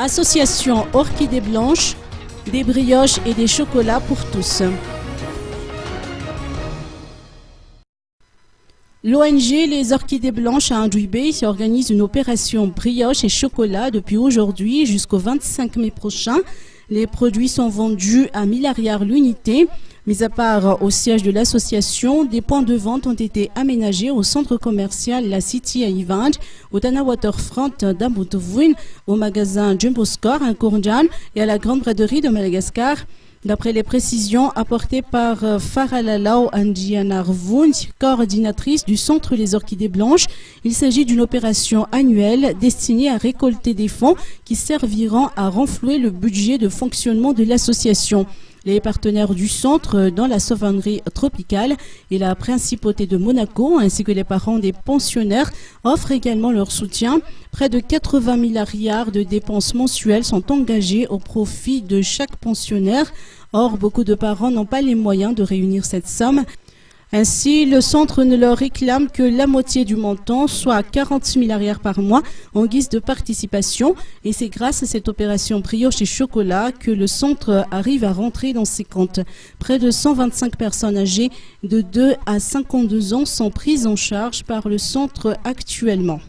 Association Orchidées Blanches, des brioches et des chocolats pour tous. L'ONG Les Orchidées Blanches à Indouibé organise une opération brioche et chocolat depuis aujourd'hui jusqu'au 25 mai prochain. Les produits sont vendus à 1000 arrières l'unité. Mis à part au siège de l'association, des points de vente ont été aménagés au centre commercial La City à Yvand, au Dana Waterfront d'Amboutouvouine, au magasin Jumbo Score à Kourndjan et à la Grande Braderie de Madagascar. D'après les précisions apportées par Faralalau Andianarvoun, coordinatrice du Centre Les Orchidées Blanches, il s'agit d'une opération annuelle destinée à récolter des fonds qui serviront à renflouer le budget de fonctionnement de l'association. Les partenaires du centre dans la sauvagerie tropicale et la principauté de Monaco, ainsi que les parents des pensionnaires, offrent également leur soutien. Près de 80 000 arrières de dépenses mensuelles sont engagées au profit de chaque pensionnaire. Or, beaucoup de parents n'ont pas les moyens de réunir cette somme. Ainsi, le centre ne leur réclame que la moitié du montant, soit 40 000 arrières par mois, en guise de participation. Et c'est grâce à cette opération brioche et chocolat que le centre arrive à rentrer dans ses comptes. Près de 125 personnes âgées de 2 à 52 ans sont prises en charge par le centre actuellement.